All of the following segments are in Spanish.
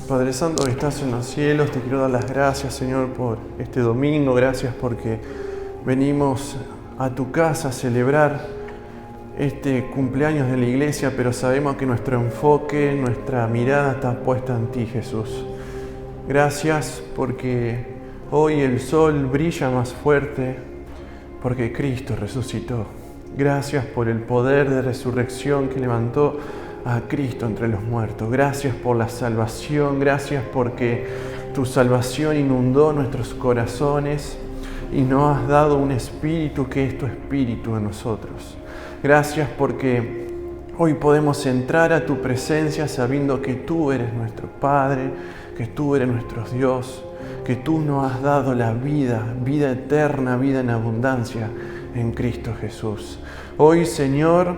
Padre Santo que estás en los cielos, te quiero dar las gracias, Señor, por este domingo. Gracias porque venimos a tu casa a celebrar este cumpleaños de la iglesia, pero sabemos que nuestro enfoque, nuestra mirada está puesta en ti, Jesús. Gracias porque hoy el sol brilla más fuerte porque Cristo resucitó. Gracias por el poder de resurrección que levantó a Cristo entre los muertos. Gracias por la salvación. Gracias porque tu salvación inundó nuestros corazones y nos has dado un espíritu que es tu espíritu en nosotros. Gracias porque hoy podemos entrar a tu presencia sabiendo que tú eres nuestro Padre, que tú eres nuestro Dios, que tú nos has dado la vida, vida eterna, vida en abundancia en Cristo Jesús. Hoy, Señor,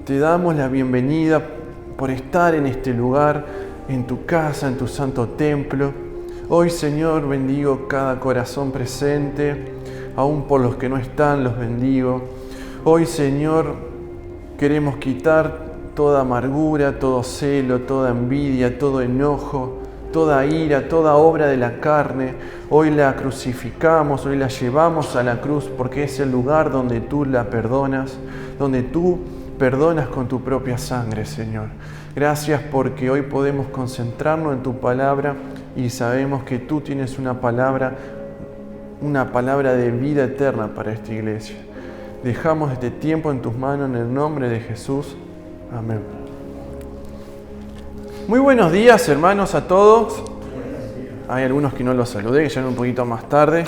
te damos la bienvenida por estar en este lugar, en tu casa, en tu santo templo. Hoy, Señor, bendigo cada corazón presente, aún por los que no están, los bendigo. Hoy, Señor, queremos quitar toda amargura, todo celo, toda envidia, todo enojo, toda ira, toda obra de la carne. Hoy la crucificamos, hoy la llevamos a la cruz porque es el lugar donde tú la perdonas, donde tú perdonas con tu propia sangre, Señor. Gracias porque hoy podemos concentrarnos en tu palabra y sabemos que tú tienes una palabra de vida eterna para esta iglesia. Dejamos este tiempo en tus manos en el nombre de Jesús. Amén. Muy buenos días, hermanos, a todos. Hay algunos que no los saludé, que llegan un poquito más tarde.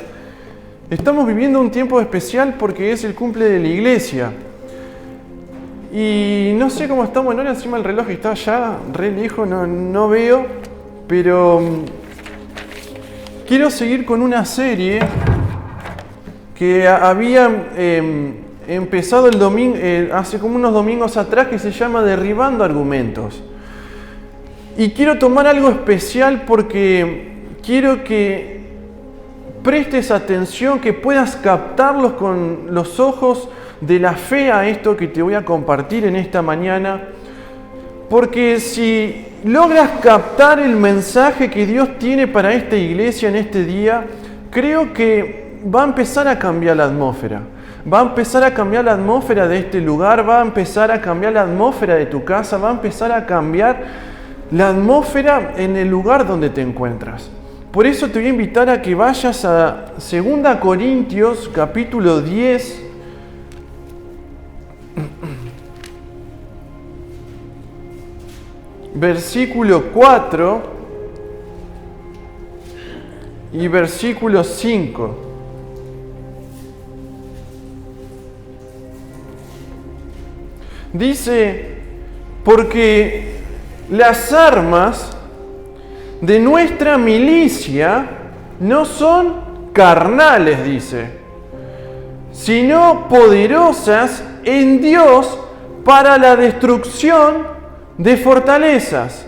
Estamos viviendo un tiempo especial porque es el cumple de la iglesia. Y no sé cómo estamos en hora, encima el reloj está ya re lejos, no veo, pero quiero seguir con una serie que había empezado el domingo, hace como unos domingos atrás, que se llama Derribando Argumentos. Y quiero tomar algo especial porque quiero que prestes atención, que puedas captarlos con los ojos de la fe a esto que te voy a compartir en esta mañana. Porque si logras captar el mensaje que Dios tiene para esta iglesia en este día, creo que va a empezar a cambiar la atmósfera. Va a empezar a cambiar la atmósfera de este lugar, va a empezar a cambiar la atmósfera de tu casa, va a empezar a cambiar la atmósfera en el lugar donde te encuentras. Por eso te voy a invitar a que vayas a 2 Corintios capítulo 10, versículo 4 y versículo 5. Dice, porque las armas de nuestra milicia no son carnales, dice, sino poderosas en Dios para la destrucción de fortalezas,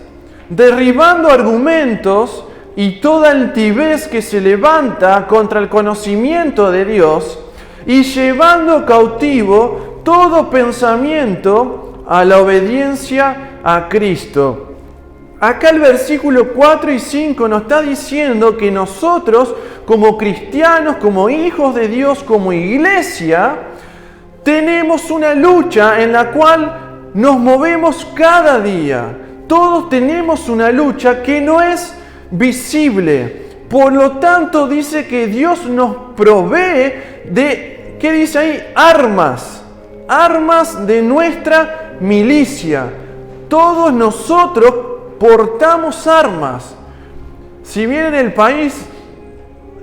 derribando argumentos y toda altivez que se levanta contra el conocimiento de Dios y llevando cautivo todo pensamiento a la obediencia a Cristo. Acá el versículo 4 y 5 nos está diciendo que nosotros, como cristianos, como hijos de Dios, como iglesia, tenemos una lucha en la cual nos movemos cada día. Todos tenemos una lucha que no es visible. Por lo tanto, dice que Dios nos provee de, ¿qué dice ahí? Armas de nuestra milicia. Todos nosotros portamos armas. Si bien en el país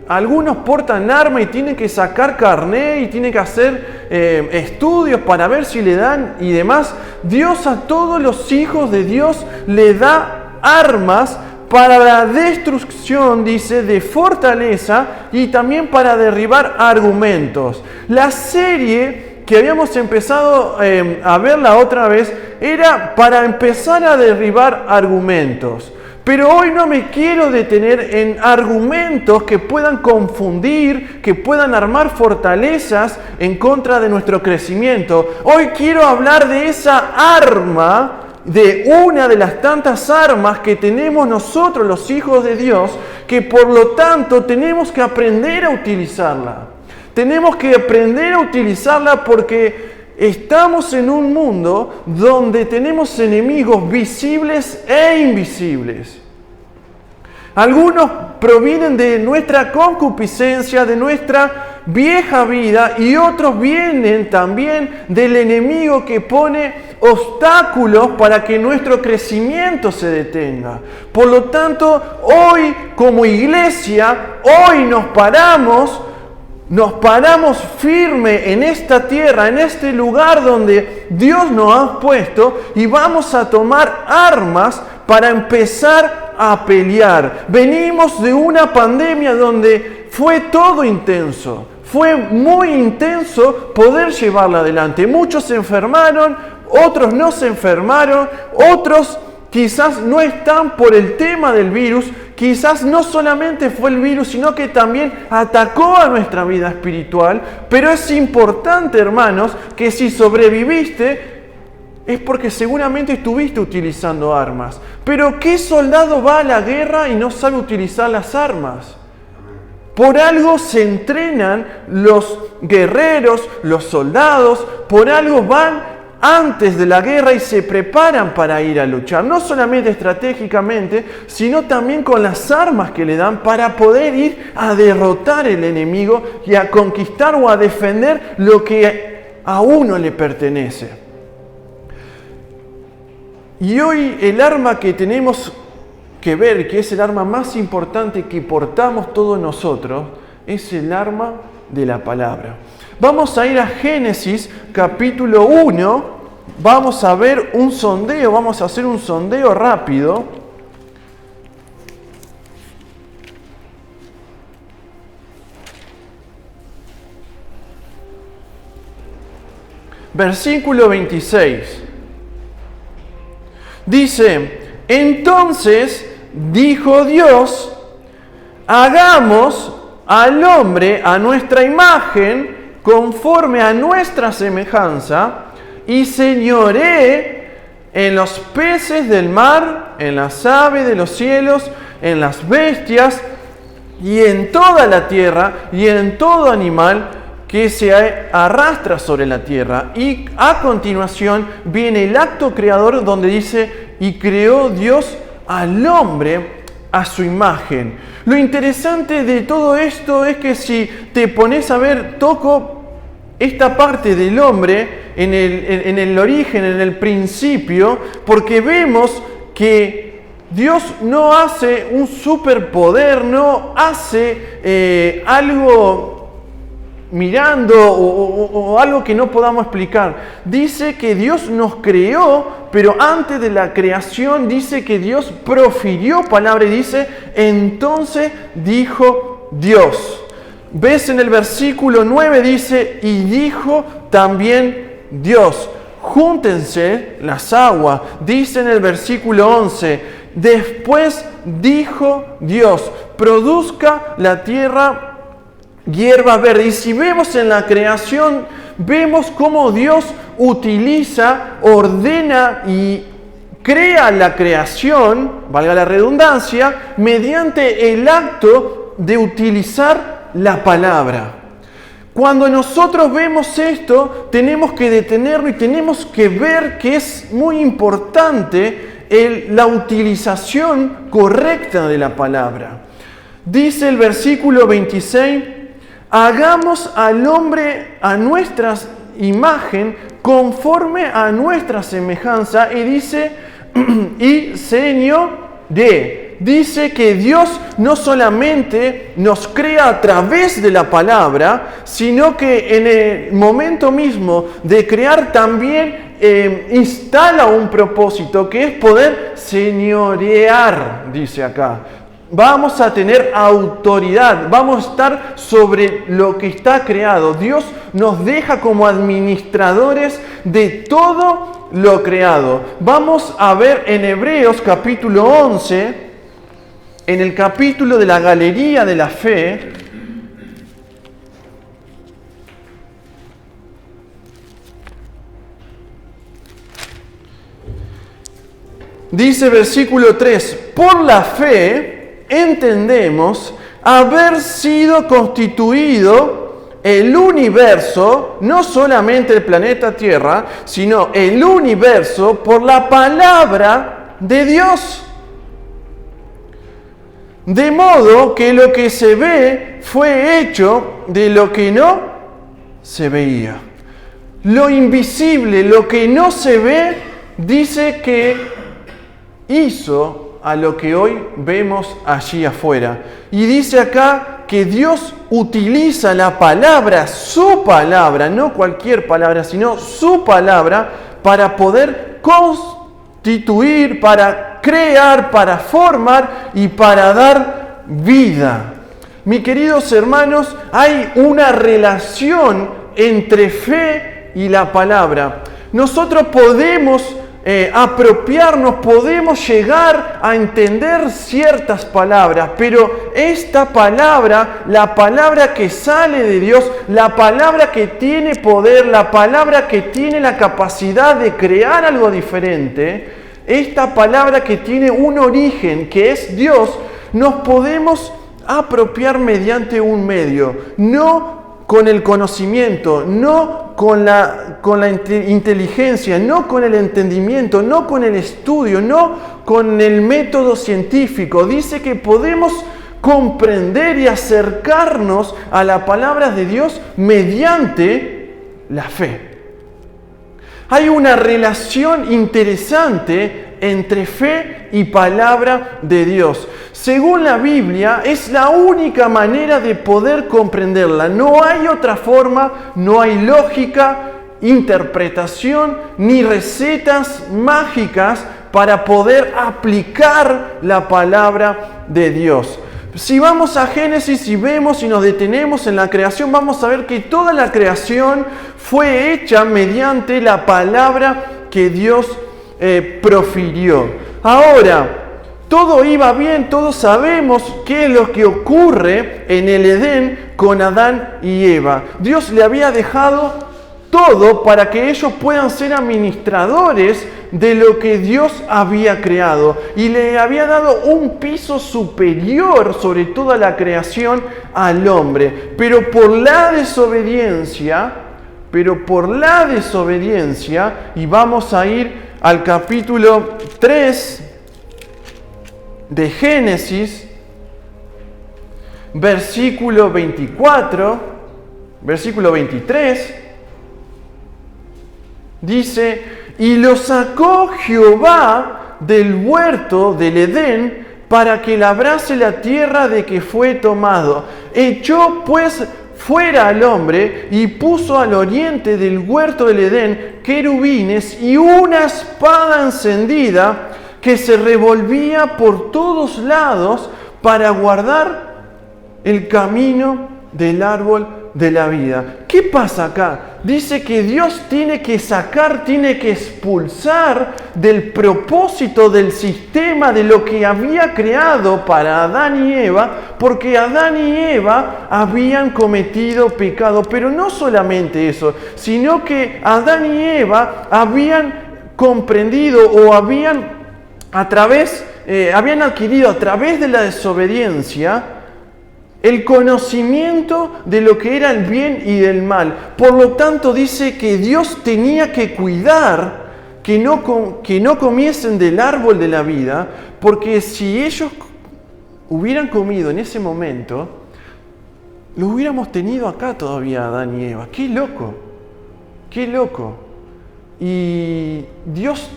algunos portan arma y tienen que sacar carné y tienen que hacer estudios para ver si le dan y demás, Dios a todos los hijos de Dios le da armas para la destrucción, dice, de fortaleza y también para derribar argumentos. La serie que habíamos empezado a ver la otra vez era para empezar a derribar argumentos. Pero hoy no me quiero detener en argumentos que puedan confundir, que puedan armar fortalezas en contra de nuestro crecimiento. Hoy quiero hablar de esa arma de una de las tantas armas que tenemos nosotros los hijos de Dios, que por lo tanto tenemos que aprender a utilizarla. Tenemos que aprender a utilizarla porque estamos en un mundo donde tenemos enemigos visibles e invisibles. Algunos provienen de nuestra concupiscencia, de nuestra vieja vida, y otros vienen también del enemigo que pone obstáculos para que nuestro crecimiento se detenga. Por lo tanto, hoy como iglesia, hoy nos paramos firme en esta tierra, en este lugar donde Dios nos ha puesto, y vamos a tomar armas para empezar a pelear. Venimos de una pandemia donde fue todo intenso. Fue muy intenso poder llevarla adelante. Muchos se enfermaron, otros no se enfermaron, otros quizás no están por el tema del virus. Quizás no solamente fue el virus, sino que también atacó a nuestra vida espiritual. Pero es importante, hermanos, que si sobreviviste, es porque seguramente estuviste utilizando armas. Pero ¿qué soldado va a la guerra y no sabe utilizar las armas? Por algo se entrenan los guerreros, los soldados, por algo van antes de la guerra y se preparan para ir a luchar. No solamente estratégicamente, sino también con las armas que le dan para poder ir a derrotar el enemigo y a conquistar o a defender lo que a uno le pertenece. Y hoy el arma que tenemos que ver, que es el arma más importante que portamos todos nosotros, es el arma de la palabra. Vamos a ir a Génesis capítulo 1, vamos a ver un sondeo, vamos a hacer un sondeo rápido. Versículo 26. Dice: entonces dijo Dios, hagamos al hombre a nuestra imagen, conforme a nuestra semejanza, y señoree en los peces del mar, en las aves de los cielos, en las bestias, y en toda la tierra, y en todo animal que se arrastra sobre la tierra. Y a continuación viene el acto creador donde dice: y creó Dios al hombre a su imagen. Lo interesante de todo esto es que si te pones a ver, toco esta parte del hombre en el origen, en el principio, porque vemos que Dios no hace un superpoder, no hace algo mirando o algo que no podamos explicar. Dice que Dios nos creó, pero antes de la creación dice que Dios profirió palabra y dice: entonces dijo Dios. ¿Ves? En el versículo 9 dice: y dijo también Dios, júntense las aguas. Dice en el versículo 11: después dijo Dios, produzca la tierra hierba verde. Y si vemos en la creación, vemos cómo Dios utiliza, ordena y crea la creación, valga la redundancia, mediante el acto de utilizar la palabra. Cuando nosotros vemos esto, tenemos que detenerlo y tenemos que ver que es muy importante la utilización correcta de la palabra. Dice el versículo 26: hagamos al hombre a nuestra imagen, conforme a nuestra semejanza, y dice, y señoree. Dice que Dios no solamente nos crea a través de la palabra, sino que en el momento mismo de crear también instala un propósito, que es poder señorear, dice acá. Vamos a tener autoridad, vamos a estar sobre lo que está creado. Dios nos deja como administradores de todo lo creado. Vamos a ver en Hebreos capítulo 11, en el capítulo de la galería de la fe, Dice versículo 3, por la fe entendemos haber sido constituido el universo, no solamente el planeta Tierra, sino el universo por la palabra de Dios. De modo que lo que se ve fue hecho de lo que no se veía. Lo invisible, lo que no se ve, dice que hizo a lo que hoy vemos allí afuera. Y dice acá que Dios utiliza la palabra, su palabra, no cualquier palabra, sino su palabra, para poder constituir, para crear, para formar y para dar vida. Mis queridos hermanos, hay una relación entre fe y la palabra. Nosotros podemos apropiarnos, podemos llegar a entender ciertas palabras, pero esta palabra, la palabra que sale de Dios, la palabra que tiene poder, la palabra que tiene la capacidad de crear algo diferente, esta palabra que tiene un origen, que es Dios, nos podemos apropiar mediante un medio, no con el conocimiento, no con la inteligencia, no con el entendimiento, no con el estudio, no con el método científico. Dice que podemos comprender y acercarnos a la palabra de Dios mediante la fe. Hay una relación interesante entre fe y palabra de Dios. Según la Biblia, es la única manera de poder comprenderla. No hay otra forma, no hay lógica, interpretación, ni recetas mágicas para poder aplicar la palabra de Dios. Si vamos a Génesis y vemos y nos detenemos en la creación, vamos a ver que toda la creación fue hecha mediante la palabra que Dios profirió. Ahora, todo iba bien, todos sabemos qué es lo que ocurre en el Edén con Adán y Eva. Dios le había dejado todo para que ellos puedan ser administradores de lo que Dios había creado, y le había dado un piso superior sobre toda la creación al hombre. Pero por la desobediencia, y vamos a ir al capítulo 3 de Génesis, versículo 24, versículo 23, dice: y lo sacó Jehová del huerto del Edén para que labrase la tierra de que fue tomado. Echó pues fuera al hombre y puso al oriente del huerto del Edén querubines y una espada encendida que se revolvía por todos lados para guardar el camino del árbol de la vida. ¿Qué pasa acá? Dice que Dios tiene que sacar, tiene que expulsar del propósito del sistema de lo que había creado para Adán y Eva, porque Adán y Eva habían cometido pecado. Pero no solamente eso, sino que Adán y Eva habían comprendido o habían adquirido a través de la desobediencia el conocimiento de lo que era el bien y del mal. Por lo tanto, dice que Dios tenía que cuidar que no comiesen del árbol de la vida, porque si ellos hubieran comido en ese momento, lo hubiéramos tenido acá todavía, Adán y Eva. ¡Qué loco! ¡Qué loco! Y Dios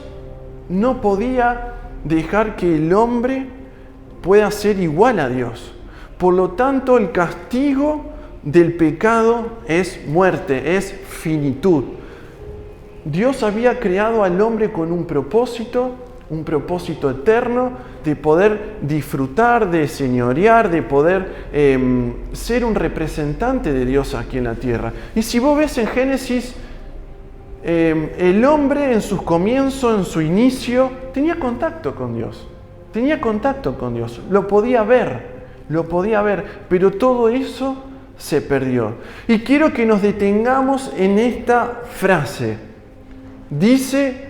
no podía dejar que el hombre pueda ser igual a Dios. Por lo tanto, el castigo del pecado es muerte, es finitud. Dios había creado al hombre con un propósito eterno, de poder disfrutar, de señorear, de poder ser un representante de Dios aquí en la tierra. Y si vos ves en Génesis, el hombre en sus comienzos, en su inicio, tenía contacto con Dios. Lo podía ver, pero todo eso se perdió. Y quiero que nos detengamos en esta frase. Dice: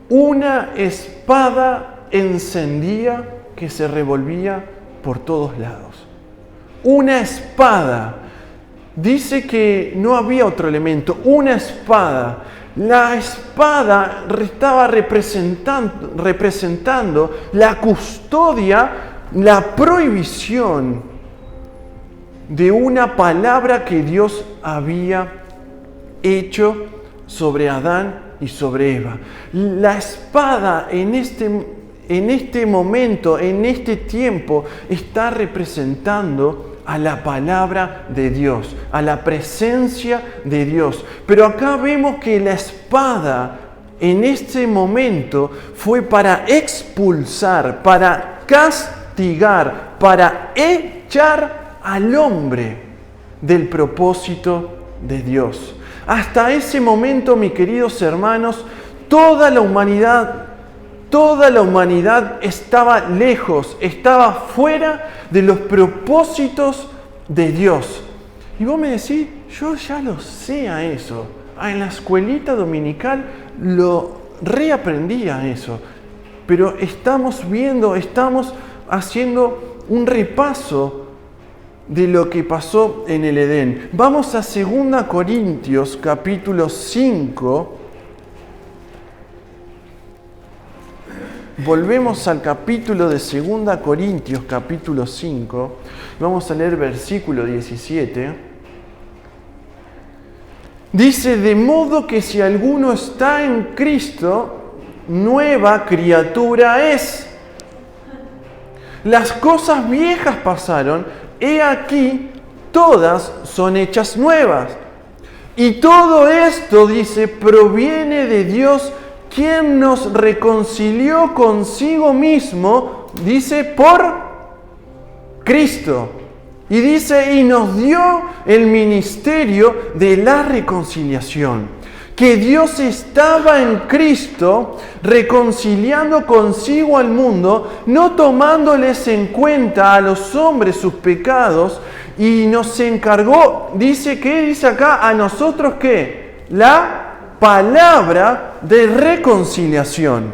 una espada encendía que se revolvía por todos lados. Una espada. Dice que no había otro elemento, una espada. La espada estaba representando la custodia, la prohibición de una palabra que Dios había hecho sobre Adán y sobre Eva. La espada en este momento, en este tiempo, está representando a la palabra de Dios, a la presencia de Dios. Pero acá vemos que la espada en este momento fue para expulsar, para castigar, para echar al hombre del propósito de Dios. Hasta ese momento, mis queridos hermanos, toda la humanidad estaba lejos, estaba fuera de los propósitos de Dios. Y vos me decís, yo ya lo sé a eso. En la escuelita dominical lo reaprendí a eso. Pero estamos haciendo un repaso de lo que pasó en el Edén. Vamos a 2 Corintios capítulo 5. Volvemos al capítulo de 2 Corintios, capítulo 5. Vamos a leer versículo 17. Dice, de modo que si alguno está en Cristo, nueva criatura es. Las cosas viejas pasaron, he aquí, todas son hechas nuevas. Y todo esto, dice, proviene de Dios, quien nos reconcilió consigo mismo, dice, por Cristo. Y dice, y nos dio el ministerio de la reconciliación. Que Dios estaba en Cristo reconciliando consigo al mundo, no tomándoles en cuenta a los hombres sus pecados, y nos encargó, dice, ¿qué dice acá? A nosotros, ¿qué? La palabra de reconciliación.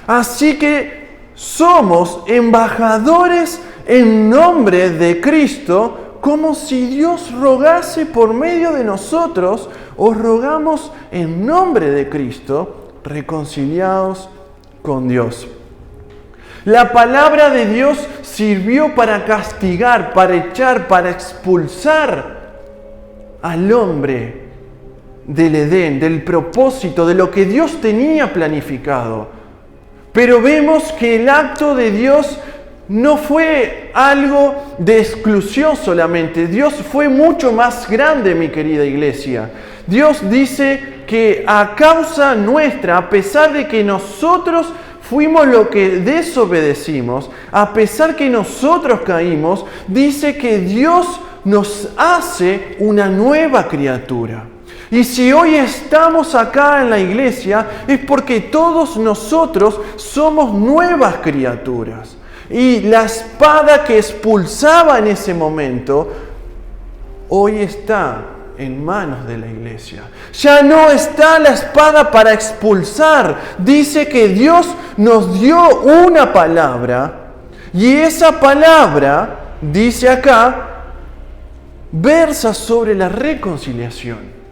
Así que somos embajadores en nombre de Cristo, como si Dios rogase por medio de nosotros. Os rogamos en nombre de Cristo, reconciliados con Dios. La palabra de Dios sirvió para castigar, para echar, para expulsar al hombre del Edén, del propósito, de lo que Dios tenía planificado. Pero vemos que el acto de Dios no fue algo de exclusión solamente. Dios fue mucho más grande, mi querida iglesia. Dios dice que a causa nuestra, a pesar de que nosotros fuimos lo que desobedecimos, a pesar que nosotros caímos, dice que Dios nos hace una nueva criatura. Y si hoy estamos acá en la iglesia, es porque todos nosotros somos nuevas criaturas. Y la espada que expulsaba en ese momento, hoy está en manos de la iglesia. Ya no está la espada para expulsar. Dice que Dios nos dio una palabra, y esa palabra, dice acá, versa sobre la reconciliación.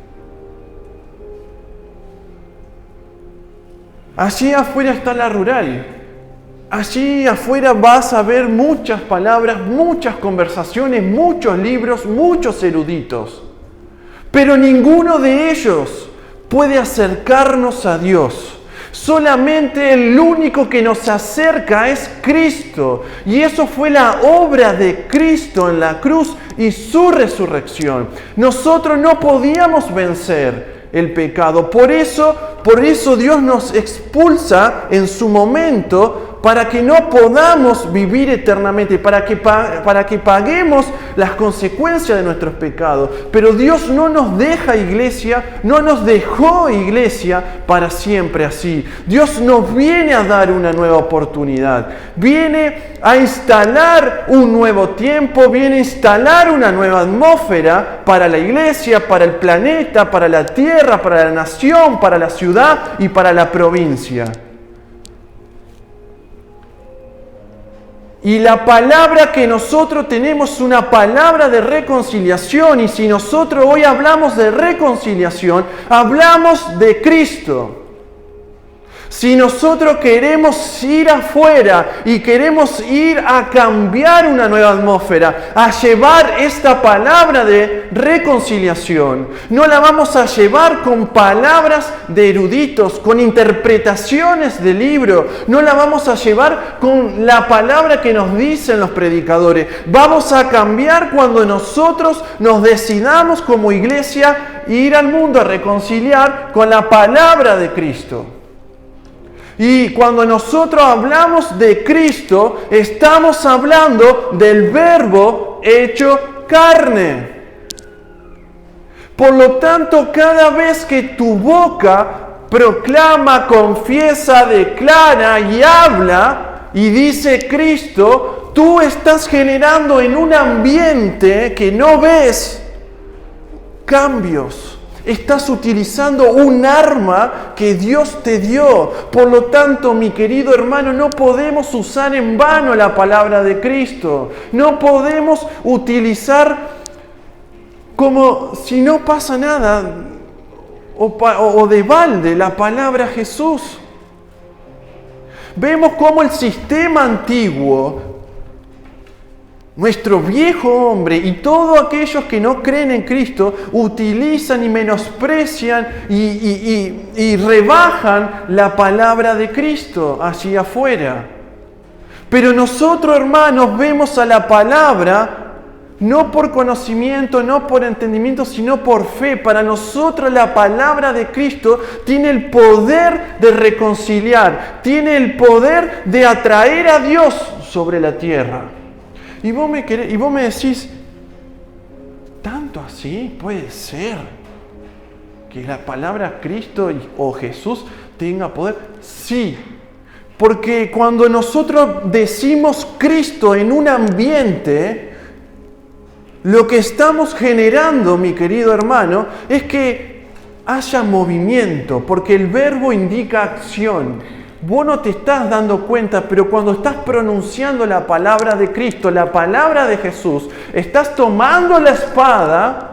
Allí afuera está la rural. Allí afuera vas a ver muchas palabras, muchas conversaciones, muchos libros, muchos eruditos. Pero ninguno de ellos puede acercarnos a Dios. Solamente el único que nos acerca es Cristo. Y eso fue la obra de Cristo en la cruz y su resurrección. Nosotros no podíamos vencer el pecado. Por eso Dios nos expulsa en su momento, para que no podamos vivir eternamente, para que paguemos las consecuencias de nuestros pecados. Pero Dios no nos deja, iglesia, no nos dejó, iglesia, para siempre así. Dios nos viene a dar una nueva oportunidad, viene a instalar un nuevo tiempo, viene a instalar una nueva atmósfera para la iglesia, para el planeta, para la tierra, para la nación, para la ciudad y para la provincia. Y la palabra que nosotros tenemos es una palabra de reconciliación. Y si nosotros hoy hablamos de reconciliación, hablamos de Cristo. Si nosotros queremos ir afuera y queremos ir a cambiar una nueva atmósfera, a llevar esta palabra de reconciliación, no la vamos a llevar con palabras de eruditos, con interpretaciones de libro, no la vamos a llevar con la palabra que nos dicen los predicadores. Vamos a cambiar cuando nosotros nos decidamos como iglesia ir al mundo a reconciliar con la palabra de Cristo. Y cuando nosotros hablamos de Cristo, estamos hablando del Verbo hecho carne. Por lo tanto, cada vez que tu boca proclama, confiesa, declara y habla y dice Cristo, tú estás generando en un ambiente que no ves cambios. Estás utilizando un arma que Dios te dio. Por lo tanto, mi querido hermano, no podemos usar en vano la palabra de Cristo. No podemos utilizar como si no pasa nada o de balde la palabra Jesús. Vemos cómo el sistema antiguo, nuestro viejo hombre y todos aquellos que no creen en Cristo utilizan y menosprecian y rebajan la palabra de Cristo allí afuera. Pero nosotros, hermanos, vemos a la palabra no por conocimiento, no por entendimiento, sino por fe. Para nosotros la palabra de Cristo tiene el poder de reconciliar, tiene el poder de atraer a Dios sobre la tierra. Y vos me decís, ¿tanto así puede ser que la palabra Cristo o Jesús tenga poder? Sí, porque cuando nosotros decimos Cristo en un ambiente, lo que estamos generando, mi querido hermano, es que haya movimiento, porque el verbo indica acción. Vos no te estás dando cuenta, pero cuando estás pronunciando la palabra de Cristo, la palabra de Jesús, estás tomando la espada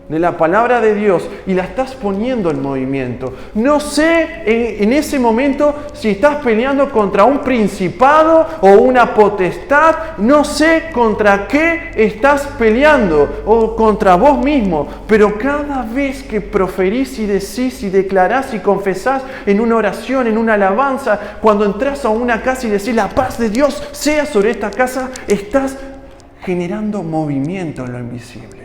de la palabra de Dios y la estás poniendo en movimiento. No sé en ese momento si estás peleando contra un principado o una potestad, no sé contra qué estás peleando o contra vos mismo, pero cada vez que proferís y decís y declarás y confesás en una oración, en una alabanza, cuando entras a una casa y decís la paz de Dios sea sobre esta casa, estás generando movimiento en lo invisible.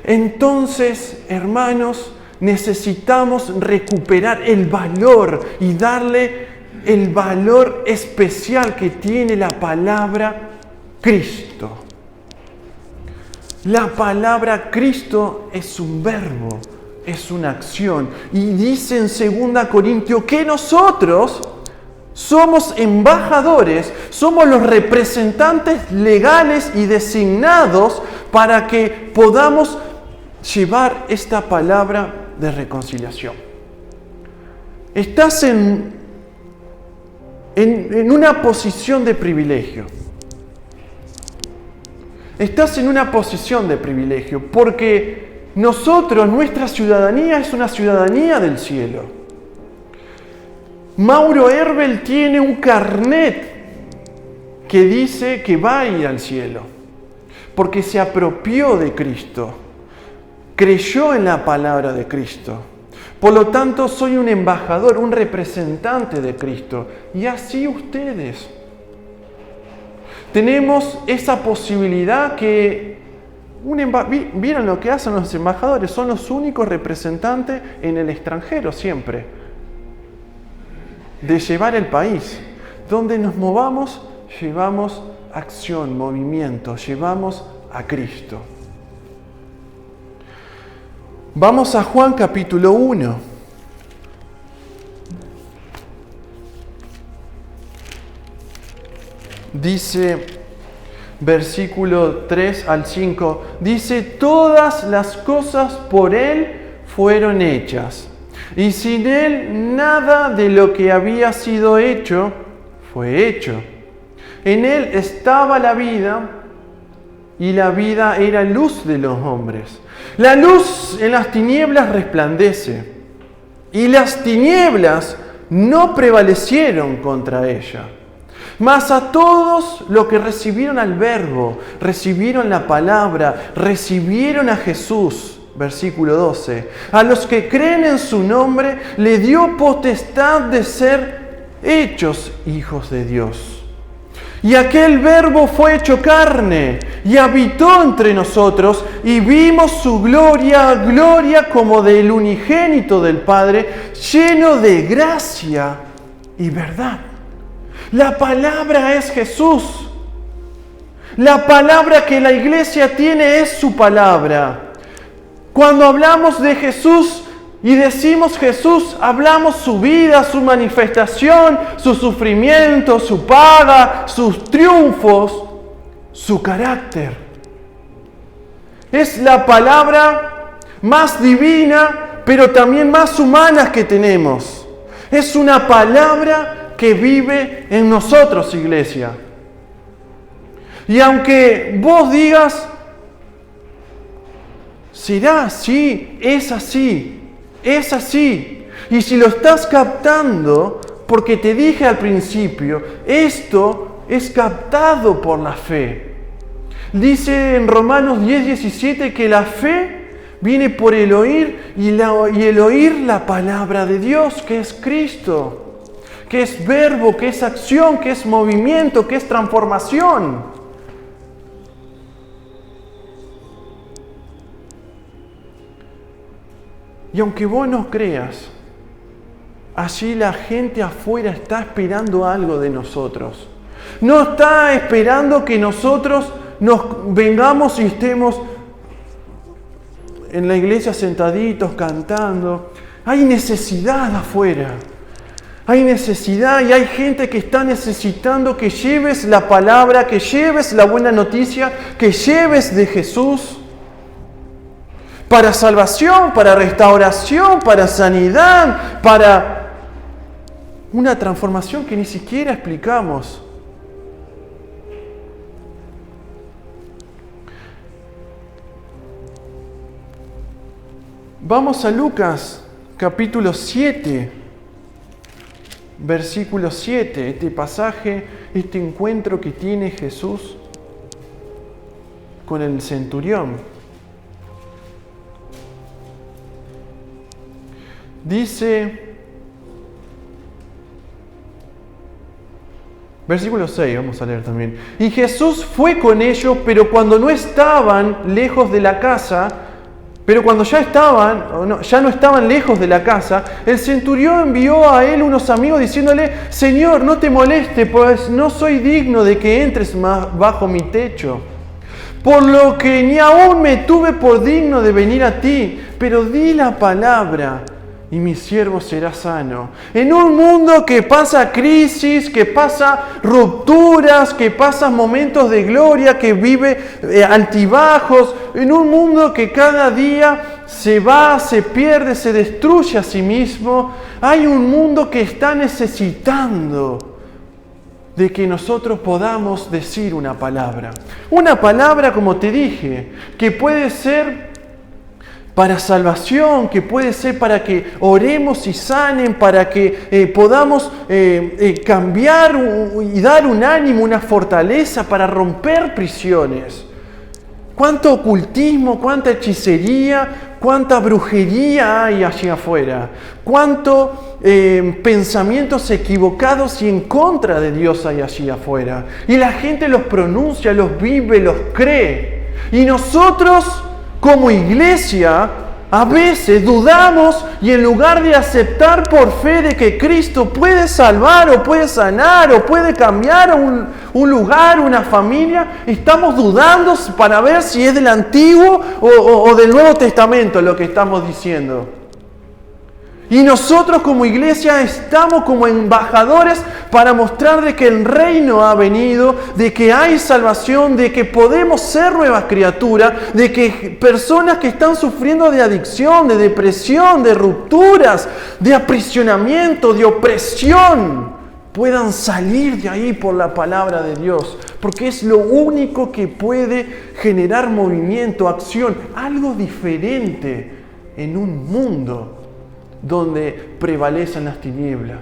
Entonces, hermanos, necesitamos recuperar el valor y darle el valor especial que tiene la palabra Cristo. La palabra Cristo es un verbo, es una acción. Y dice en 2 Corintios que nosotros somos embajadores, somos los representantes legales y designados para que podamos llevar esta palabra de reconciliación. Estás en una posición de privilegio. Estás en una posición de privilegio porque nuestra ciudadanía es una ciudadanía del cielo. Mauro Herbel tiene un carnet que dice que va a ir al cielo porque se apropió de Cristo. Creyó en la palabra de Cristo. Por lo tanto, soy un embajador, un representante de Cristo. Y así ustedes. Tenemos esa posibilidad que... ¿Vieron lo que hacen los embajadores? Son los únicos representantes en el extranjero siempre. De llevar el país. Donde nos movamos, llevamos acción, movimiento, llevamos a Cristo. Vamos a Juan capítulo 1. Dice, versículo 3 al 5, dice, todas las cosas por Él fueron hechas, y sin Él nada de lo que había sido hecho fue hecho. En Él estaba la vida y la vida era luz de los hombres. La luz en las tinieblas resplandece y las tinieblas no prevalecieron contra ella. Mas a todos los que recibieron al Verbo, recibieron la palabra, recibieron a Jesús, versículo 12, a los que creen en su nombre, le dio potestad de ser hechos hijos de Dios. Y aquel Verbo fue hecho carne y habitó entre nosotros y vimos su gloria, gloria como del unigénito del Padre, lleno de gracia y verdad. La palabra es Jesús. La palabra que la iglesia tiene es su palabra. Cuando hablamos de Jesús y decimos Jesús, hablamos su vida, su manifestación, su sufrimiento, su paga, sus triunfos, su carácter. Es la palabra más divina, pero también más humana que tenemos. Es una palabra que vive en nosotros, iglesia. Y aunque vos digas, ¿será así? Es así. Es así. Y si lo estás captando, porque te dije al principio, esto es captado por la fe. Dice en Romanos 10:17 que la fe viene por el oír y el oír la palabra de Dios, que es Cristo, que es verbo, que es acción, que es movimiento, que es transformación. Y aunque vos no creas, allí la gente afuera está esperando algo de nosotros. No está esperando que nosotros nos vengamos y estemos en la iglesia sentaditos cantando. Hay necesidad afuera. Hay necesidad y hay gente que está necesitando que lleves la palabra, que lleves la buena noticia, que lleves de Jesús. Para salvación, para restauración, para sanidad, para una transformación que ni siquiera explicamos. Vamos a Lucas, capítulo 7, versículo 7, este pasaje, este encuentro que tiene Jesús con el centurión. Dice, versículo 6, vamos a leer también. Y Jesús fue con ellos, pero cuando no estaban lejos de la casa, pero cuando ya no estaban lejos de la casa, el centurión envió a él unos amigos diciéndole, Señor, no te moleste, pues no soy digno de que entres más bajo mi techo. Por lo que ni aún me tuve por digno de venir a ti, pero di la palabra y mi siervo será sano. En un mundo que pasa crisis, que pasa rupturas, que pasa momentos de gloria, que vive altibajos, en un mundo que cada día se va, se pierde, se destruye a sí mismo, hay un mundo que está necesitando de que nosotros podamos decir una palabra. Una palabra, como te dije, que puede ser para salvación, que puede ser para que oremos y sanen, para que podamos cambiar y dar un ánimo, una fortaleza para romper prisiones. Cuánto ocultismo, cuánta hechicería, cuánta brujería hay allí afuera. Cuánto pensamientos equivocados y en contra de Dios hay allí afuera. Y la gente los pronuncia, los vive, los cree. Y nosotros, como iglesia, a veces dudamos y en lugar de aceptar por fe de que Cristo puede salvar o puede sanar o puede cambiar un lugar, una familia, estamos dudando para ver si es del Antiguo o del Nuevo Testamento lo que estamos diciendo. Y nosotros como iglesia estamos como embajadores para mostrar de que el reino ha venido, de que hay salvación, de que podemos ser nuevas criaturas, de que personas que están sufriendo de adicción, de depresión, de rupturas, de aprisionamiento, de opresión, puedan salir de ahí por la palabra de Dios, porque es lo único que puede generar movimiento, acción, algo diferente en un mundo donde prevalecen las tinieblas.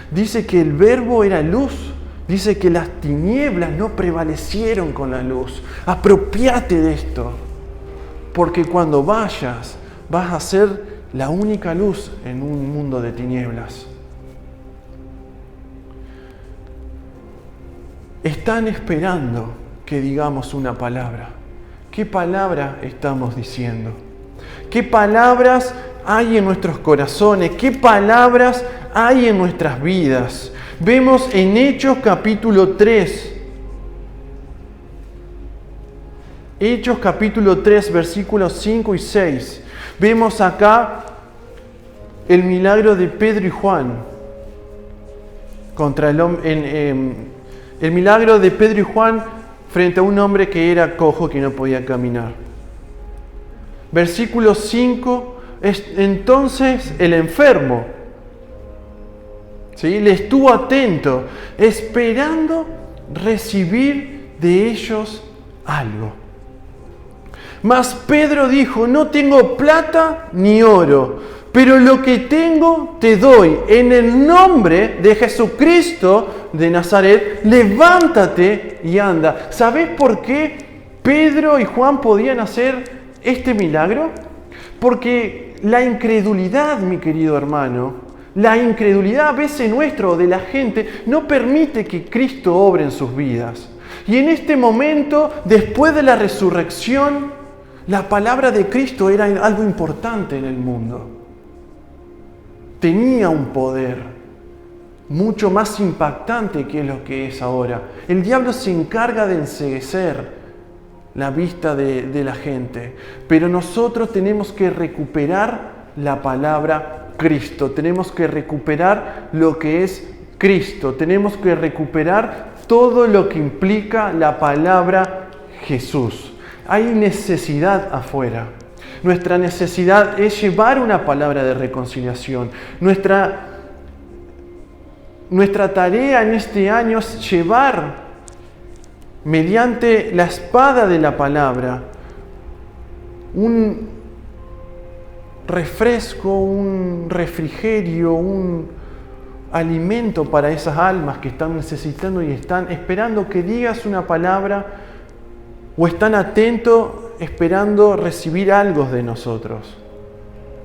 Dice que el verbo era luz, dice que las tinieblas no prevalecieron con la luz. Apropiate de esto, porque cuando vayas, vas a ser la única luz en un mundo de tinieblas. Están esperando que digamos una palabra. ¿Qué palabra estamos diciendo? ¿Qué palabras hay en nuestros corazones? ¿Qué palabras hay en nuestras vidas? Vemos en Hechos capítulo 3. Hechos capítulo 3, versículos 5 y 6. Vemos acá el milagro de Pedro y Juan contra el milagro de Pedro y Juan frente a un hombre que era cojo, que no podía caminar. Versículo 5, entonces el enfermo, ¿sí?, le estuvo atento, esperando recibir de ellos algo. Mas Pedro dijo: no tengo plata ni oro, pero lo que tengo te doy. En el nombre de Jesucristo de Nazaret, levántate y anda. ¿Sabés por qué Pedro y Juan podían hacer este milagro? Porque la incredulidad, mi querido hermano, la incredulidad a veces nuestra o de la gente no permite que Cristo obre en sus vidas. Y en este momento, después de la resurrección, la palabra de Cristo era algo importante en el mundo. Tenía un poder mucho más impactante que lo que es ahora. El diablo se encarga de enceguecer la vista de la gente, pero nosotros tenemos que recuperar la palabra Cristo, tenemos que recuperar lo que es Cristo, tenemos que recuperar todo lo que implica la palabra Jesús. Hay necesidad afuera. Nuestra necesidad es llevar una palabra de reconciliación. Nuestra tarea en este año es llevar, mediante la espada de la palabra, un refresco, un refrigerio, un alimento para esas almas que están necesitando y están esperando que digas una palabra, o están atentos esperando recibir algo de nosotros.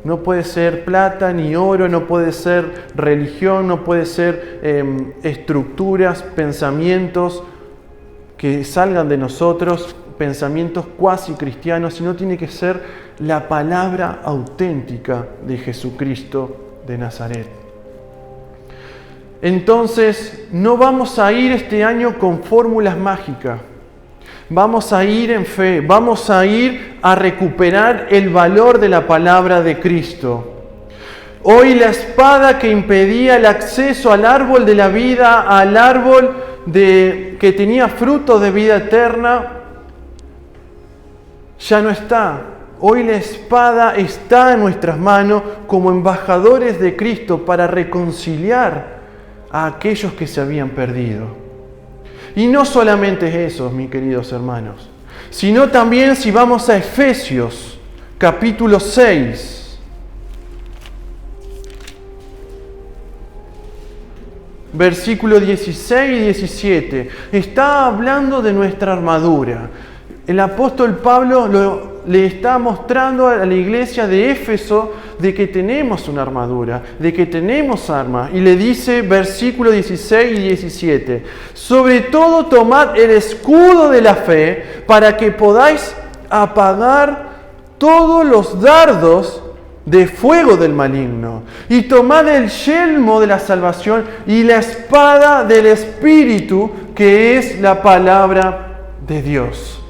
No puede ser plata ni oro, no puede ser religión, no puede ser estructuras, pensamientos que salgan de nosotros, pensamientos cuasi cristianos, sino tiene que ser la palabra auténtica de Jesucristo de Nazaret. Entonces, no vamos a ir este año con fórmulas mágicas. Vamos a ir en fe, vamos a ir a recuperar el valor de la palabra de Cristo. Hoy la espada que impedía el acceso al árbol de la vida, al árbol que tenía frutos de vida eterna, ya no está. Hoy la espada está en nuestras manos como embajadores de Cristo para reconciliar a aquellos que se habían perdido. Y no solamente es eso, mis queridos hermanos, sino también si vamos a Efesios, capítulo 6, versículo 16 y 17, está hablando de nuestra armadura. El apóstol Pablo le está mostrando a la iglesia de Éfeso de que tenemos una armadura, de que tenemos armas. Y le dice, versículo 16 y 17, sobre todo tomad el escudo de la fe para que podáis apagar todos los dardos de fuego del maligno. Y tomad el yelmo de la salvación y la espada del Espíritu, que es la palabra de Dios.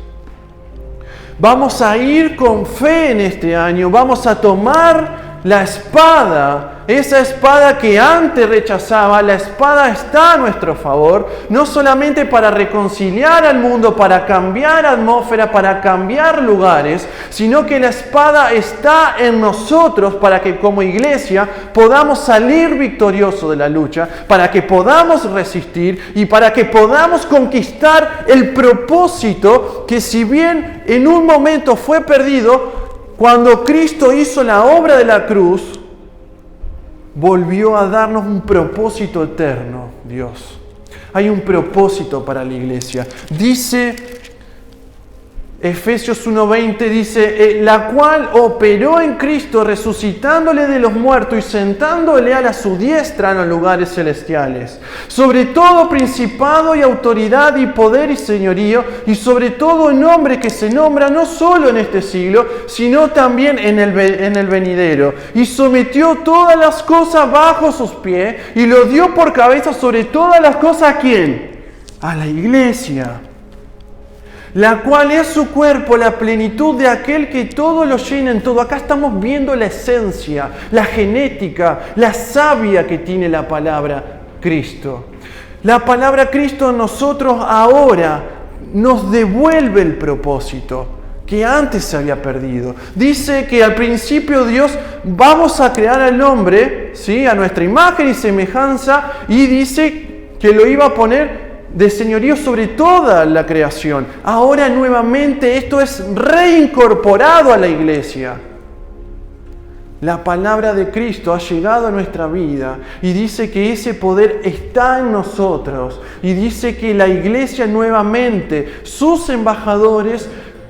Vamos a ir con fe en este año, vamos a tomar La espada, esa espada que antes rechazaba, la espada está a nuestro favor, no solamente para reconciliar al mundo, para cambiar atmósfera, para cambiar lugares, sino que la espada está en nosotros para que como iglesia podamos salir victoriosos de la lucha, para que podamos resistir y para que podamos conquistar el propósito que, si bien en un momento fue perdido, cuando Cristo hizo la obra de la cruz, volvió a darnos un propósito eterno, Dios. Hay un propósito para la iglesia. Dice Efesios 1:20, dice, la cual operó en Cristo, resucitándole de los muertos y sentándole a su diestra en los lugares celestiales. Sobre todo principado y autoridad y poder y señorío, y sobre todo nombre que se nombra no solo en este siglo, sino también en el venidero. Y sometió todas las cosas bajo sus pies, y lo dio por cabeza sobre todas las cosas, ¿a quién? A la iglesia, la cual es su cuerpo, la plenitud de aquel que todo lo llena en todo. Acá estamos viendo la esencia, la genética, la savia que tiene la palabra Cristo. La palabra Cristo en nosotros ahora nos devuelve el propósito que antes se había perdido. Dice que al principio Dios, vamos a crear al hombre, ¿sí?, a nuestra imagen y semejanza, y dice que lo iba a poner de señorío sobre toda la creación. Ahora nuevamente esto es reincorporado a la iglesia. La palabra de Cristo ha llegado a nuestra vida y dice que ese poder está en nosotros. Y dice que la iglesia nuevamente, sus embajadores,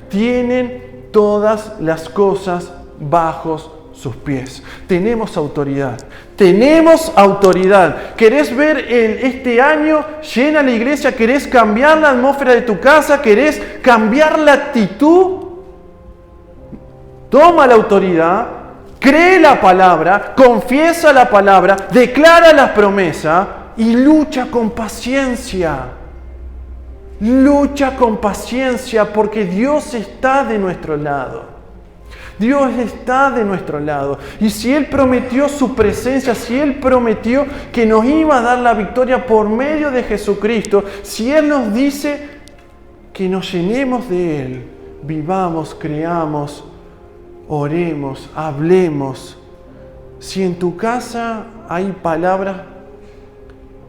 tienen todas las cosas bajo sus pies. Tenemos autoridad. Tenemos autoridad. ¿Querés ver este año llena la iglesia? ¿Querés cambiar la atmósfera de tu casa? ¿Querés cambiar la actitud? Toma la autoridad, cree la palabra, confiesa la palabra, declara la promesa y lucha con paciencia. Lucha con paciencia porque Dios está de nuestro lado. Dios está de nuestro lado. Y si Él prometió su presencia, si Él prometió que nos iba a dar la victoria por medio de Jesucristo, si Él nos dice que nos llenemos de Él, vivamos, creamos, oremos, hablemos. Si en tu casa hay palabras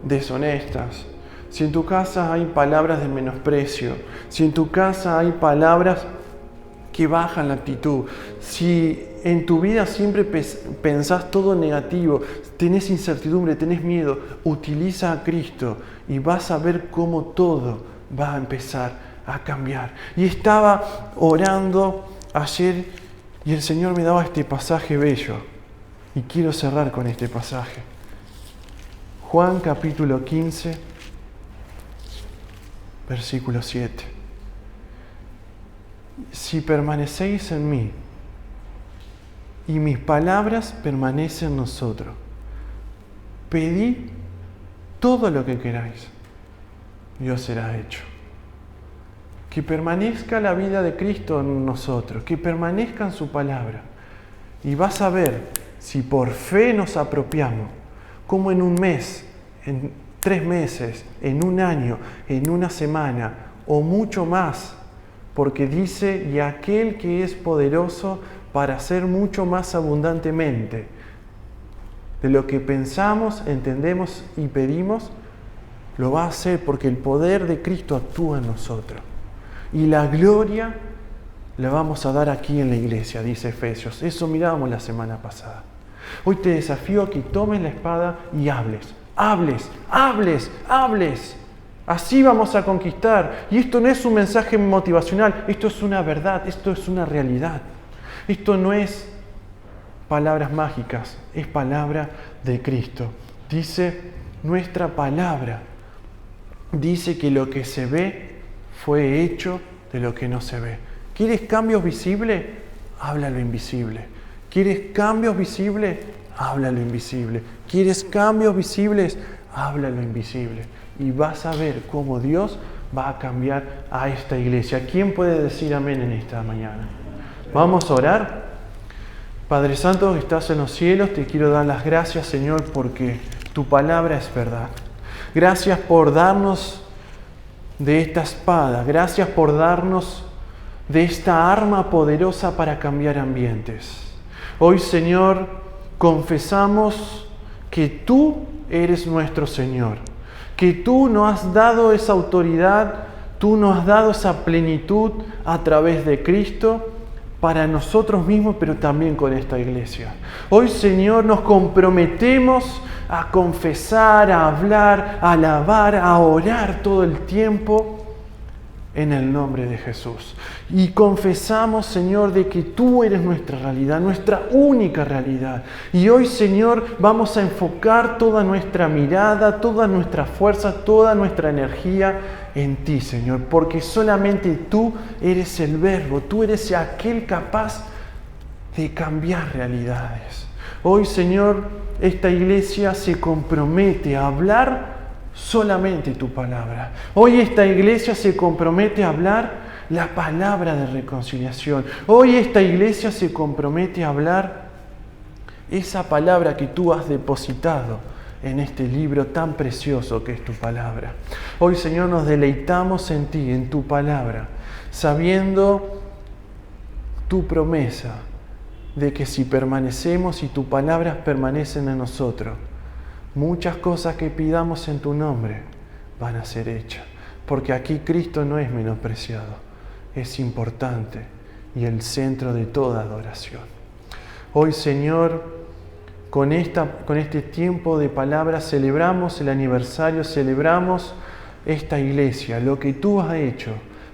deshonestas, si en tu casa hay palabras de menosprecio, si en tu casa hay palabras que bajan la actitud, si en tu vida siempre pensás todo negativo, tenés incertidumbre, tenés miedo, utiliza a Cristo y vas a ver cómo todo va a empezar a cambiar. Y estaba orando ayer y el Señor me daba este pasaje bello y quiero cerrar con este pasaje. Juan capítulo 15, versículo 7. Si permanecéis en mí y mis palabras permanecen en nosotros, pedid todo lo que queráis y os será hecho. Que permanezca la vida de Cristo en nosotros, que permanezca en su palabra. Y vas a ver, si por fe nos apropiamos, como en un mes, en 3 meses, en un año, en una semana o mucho más, porque dice, y aquel que es poderoso para hacer mucho más abundantemente de lo que pensamos, entendemos y pedimos, lo va a hacer porque el poder de Cristo actúa en nosotros. Y la gloria la vamos a dar aquí en la iglesia, dice Efesios. Eso mirábamos la semana pasada. Hoy te desafío a que tomes la espada y hables. Hables. Así vamos a conquistar. Y esto no es un mensaje motivacional, esto es una verdad, esto es una realidad. Esto no es palabras mágicas, es palabra de Cristo. Dice nuestra palabra, dice que lo que se ve fue hecho de lo que no se ve. ¿Quieres cambios visibles? Habla lo invisible. ¿Quieres cambios visibles? Habla lo invisible. ¿Quieres cambios visibles? Habla lo invisible. Y vas a ver cómo Dios va a cambiar a esta iglesia. ¿Quién puede decir amén en esta mañana? Vamos a orar. Padre Santo que estás en los cielos, te quiero dar las gracias, Señor, porque tu palabra es verdad. Gracias por darnos de esta espada. Gracias por darnos de esta arma poderosa para cambiar ambientes. Hoy, Señor, confesamos que tú eres nuestro Señor, que tú nos has dado esa autoridad, tú nos has dado esa plenitud a través de Cristo para nosotros mismos, pero también con esta iglesia. Hoy, Señor, nos comprometemos a confesar, a hablar, a alabar, a orar todo el tiempo en el nombre de Jesús. Y confesamos, Señor, de que tú eres nuestra realidad, nuestra única realidad. Y hoy, Señor, vamos a enfocar toda nuestra mirada, toda nuestra fuerza, toda nuestra energía en ti, Señor, porque solamente tú eres el Verbo, tú eres aquel capaz de cambiar realidades. Hoy, Señor, esta iglesia se compromete a hablar solamente tu palabra. Hoy esta iglesia se compromete a hablar la palabra de reconciliación. Hoy esta iglesia se compromete a hablar esa palabra que tú has depositado en este libro tan precioso que es tu palabra. Hoy, Señor, nos deleitamos en ti, en tu palabra, sabiendo tu promesa de que si permanecemos y tus palabras permanecen en nosotros, muchas cosas que pidamos en tu nombre van a ser hechas. Porque aquí Cristo no es menospreciado, es importante y el centro de toda adoración. Hoy, Señor, con este tiempo de palabras celebramos el aniversario, celebramos esta iglesia, lo que tú has hecho,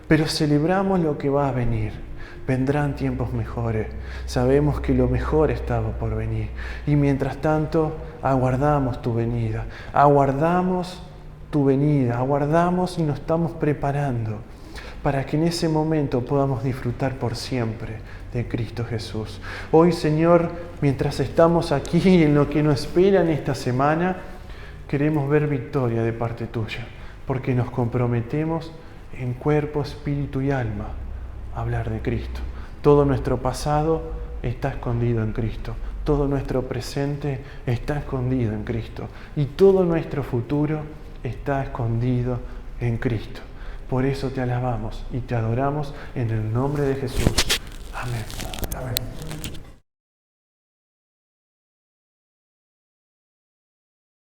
pero celebramos lo que va a venir. Vendrán tiempos mejores. Sabemos que lo mejor estaba por venir. Y mientras tanto, aguardamos tu venida. Aguardamos tu venida. Aguardamos y nos estamos preparando para que en ese momento podamos disfrutar por siempre de Cristo Jesús. Hoy, Señor, mientras estamos aquí en lo que nos espera en esta semana, queremos ver victoria de parte tuya, porque nos comprometemos en cuerpo, espíritu y alma hablar de Cristo. Todo nuestro pasado está escondido en Cristo. Todo nuestro presente está escondido en Cristo. Y todo nuestro futuro está escondido en Cristo. Por eso te alabamos y te adoramos en el nombre de Jesús. Amén.